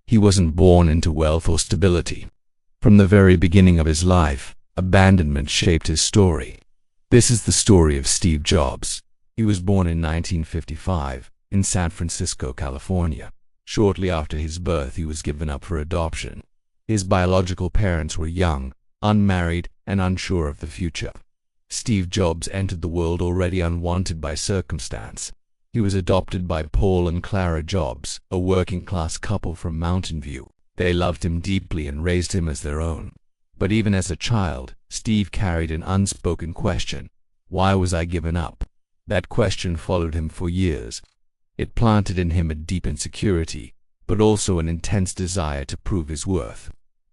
He wasn't born into wealth or stability. From the very beginning of his life, abandonment shaped his story. This is the story of Steve Jobs. He was born in 1955 in San Francisco, California. Shortly after his birth, he was given up for adoption. His biological parents were young, unmarried, and unsure of the future. Steve Jobs entered the world already unwanted by circumstance. He was adopted by Paul and Clara Jobs, a working-class couple from Mountain View. They loved him deeply and raised him as their own. But even as a child, Steve carried an unspoken question. Why was I given up? That question followed him for years. It planted in him a deep insecurity, but also an intense desire to prove his worth.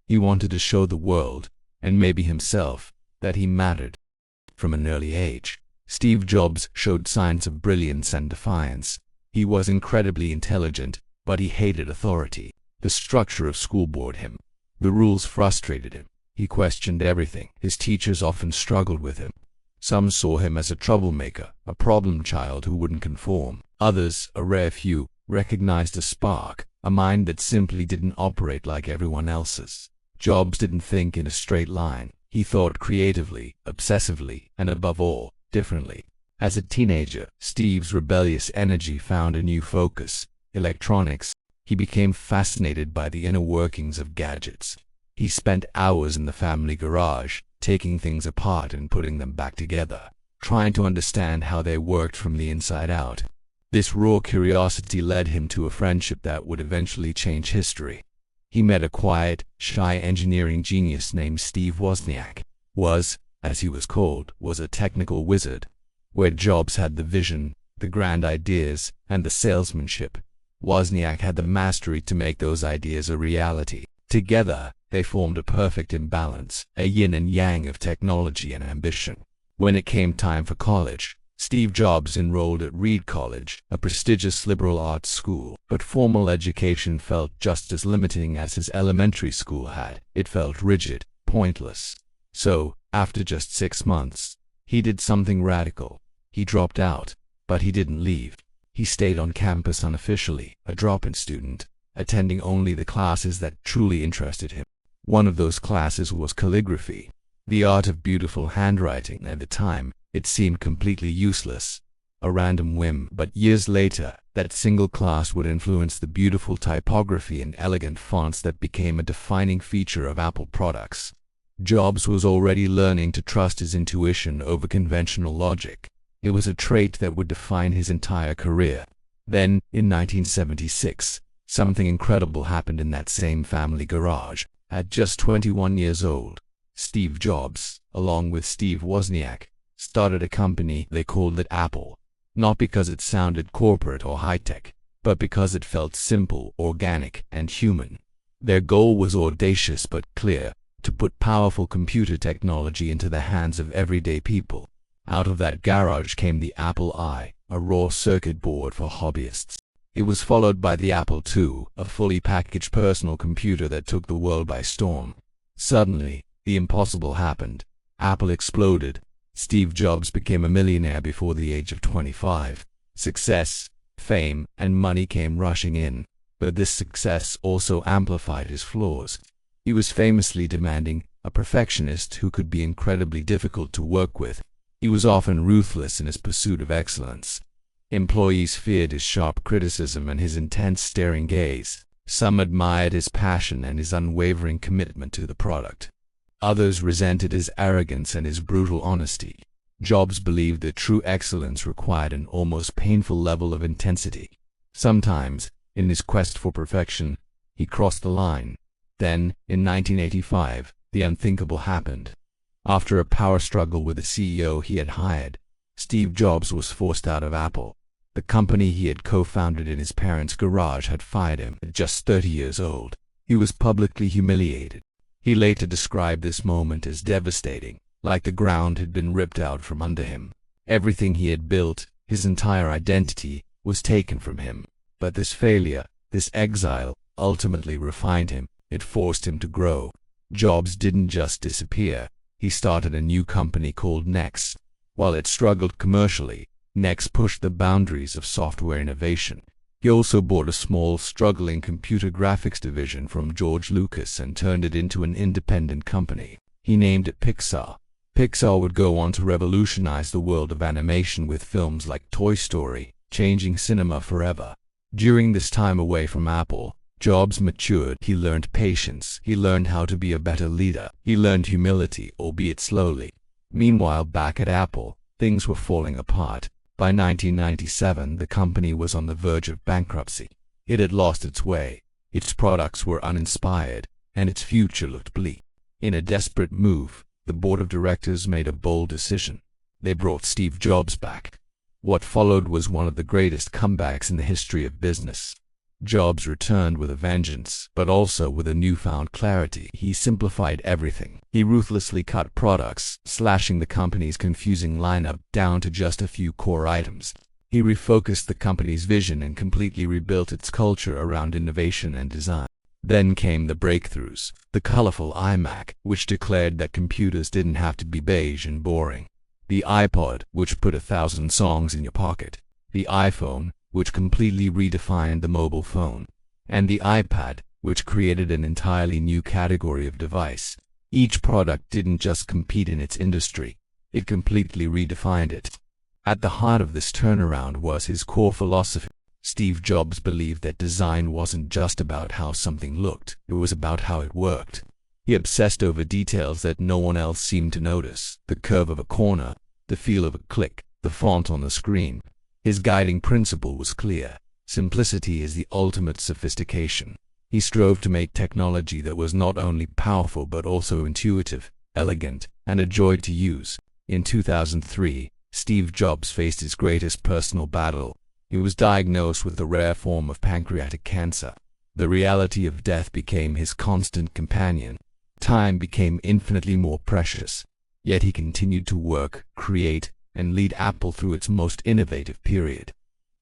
He wanted to show the world, and maybe himself, that he mattered. From an early age, Steve Jobs showed signs of brilliance and defiance. He was incredibly intelligent, but he hated authority. The structure of school bored him. The rules frustrated him. He questioned everything. His teachers often struggled with him. Some saw him as a troublemaker, a problem child who wouldn't conform. Others, a rare few, recognized a spark, a mind that simply didn't operate like everyone else's. Jobs didn't think in a straight line. He thought creatively, obsessively, and above all, differently. As a teenager, Steve's rebellious energy found a new focus: electronics. He became fascinated by the inner workings of gadgets. He spent hours in the family garage, taking things apart and putting them back together, trying to understand how they worked from the inside out. This raw curiosity led him to a friendship that would eventually change history. He met a quiet, shy engineering genius named Steve Wozniak. Woz, as he was called, was a technical wizard. Where Jobs had the vision, the grand ideas, and the salesmanship, Wozniak had the mastery to make those ideas a reality. Together, they formed a perfect imbalance, a yin and yang of technology and ambition. When it came time for college, Steve Jobs enrolled at Reed College, a prestigious liberal arts school. But formal education felt just as limiting as his elementary school had. It felt rigid, pointless. So, after just 6 months, he did something radical. He dropped out, but he didn't leave. He stayed on campus unofficially, a drop-in student, attending only the classes that truly interested him. One of those classes was calligraphy, the art of beautiful handwriting. At the time, it seemed completely useless, a random whim. But years later, that single class would influence the beautiful typography and elegant fonts that became a defining feature of Apple products. Jobs was already learning to trust his intuition over conventional logic. It was a trait that would define his entire career. Then, in 1976, something incredible happened in that same family garage. At just 21 years old, Steve Jobs, along with Steve Wozniak, started a company. They called it Apple, not because it sounded corporate or high-tech, but because it felt simple, organic, and human. Their goal was audacious but clear: to put powerful computer technology into the hands of everyday people. Out of that garage came the Apple I, a raw circuit board for hobbyists. It was followed by the Apple II, a fully packaged personal computer that took the world by storm. Suddenly, the impossible happened. Apple exploded. Steve Jobs became a millionaire before the age of 25. Success, fame, and money came rushing in, but this success also amplified his flaws. He was famously demanding, a perfectionist who could be incredibly difficult to work with. He was often ruthless in his pursuit of excellence. Employees feared his sharp criticism and his intense staring gaze. Some admired his passion and his unwavering commitment to the product. Others resented his arrogance and his brutal honesty. Jobs believed that true excellence required an almost painful level of intensity. Sometimes, in his quest for perfection, he crossed the line. Then, in 1985, the unthinkable happened. After a power struggle with the CEO he had hired, Steve Jobs was forced out of Apple. The company he had co-founded in his parents' garage had fired him at just 30 years old. He was publicly humiliated. He later described this moment as devastating, like the ground had been ripped out from under him. Everything he had built, his entire identity, was taken from him. But this failure, this exile, ultimately refined him. It forced him to grow. Jobs didn't just disappear. He started a new company called Next. While it struggled commercially, Next pushed the boundaries of software innovation. He also bought a small, struggling computer graphics division from George Lucas and turned it into an independent company. He named it Pixar. Pixar would go on to revolutionize the world of animation with films like Toy Story, changing cinema forever. During this time away from Apple, Jobs matured. He learned patience. He learned how to be a better leader. He learned humility, albeit slowly. Meanwhile, back at Apple, things were falling apart. By 1997, the company was on the verge of bankruptcy. It had lost its way. Its products were uninspired, and its future looked bleak. In a desperate move, the board of directors made a bold decision. They brought Steve Jobs back. What followed was one of the greatest comebacks in the history of business. Jobs returned with a vengeance, but also with a newfound clarity. He simplified everything. He ruthlessly cut products, slashing the company's confusing lineup down to just a few core items. He refocused the company's vision and completely rebuilt its culture around innovation and design. Then came the breakthroughs. The colorful iMac, which declared that computers didn't have to be beige and boring. The iPod, which put 1,000 songs in your pocket. The iPhone, which completely redefined the mobile phone. And the iPad, which created an entirely new category of device. Each product didn't just compete in its industry, it completely redefined it. At the heart of this turnaround was his core philosophy. Steve Jobs believed that design wasn't just about how something looked, it was about how it worked. He obsessed over details that no one else seemed to notice. The curve of a corner, the feel of a click, the font on the screen. His guiding principle was clear. Simplicity is the ultimate sophistication. He strove to make technology that was not only powerful but also intuitive, elegant, and a joy to use. In 2003, Steve Jobs faced his greatest personal battle. He was diagnosed with a rare form of pancreatic cancer. The reality of death became his constant companion. Time became infinitely more precious. Yet he continued to work, create, and lead Apple through its most innovative period.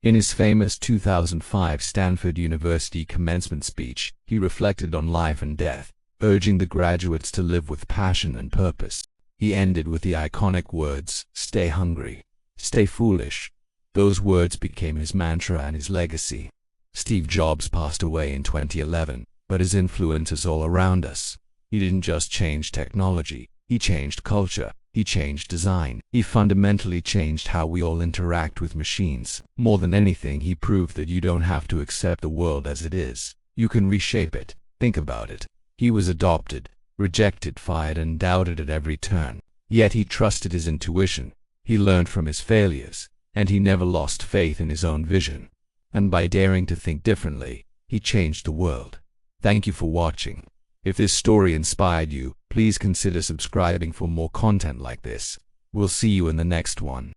In his famous 2005 Stanford University commencement speech, he reflected on life and death, urging the graduates to live with passion and purpose. He ended with the iconic words, "Stay hungry, stay foolish." Those words became his mantra and his legacy. Steve Jobs passed away in 2011, but his influence is all around us. He didn't just change technology, he changed culture. He changed design. He fundamentally changed how we all interact with machines. More than anything, he proved that you don't have to accept the world as it is. You can reshape it. Think about it. He was adopted, rejected, fired, and doubted at every turn. Yet he trusted his intuition. He learned from his failures, and he never lost faith in his own vision. And by daring to think differently, he changed the world. Thank you for watching. If this story inspired you, please consider subscribing for more content like this. We'll see you in the next one.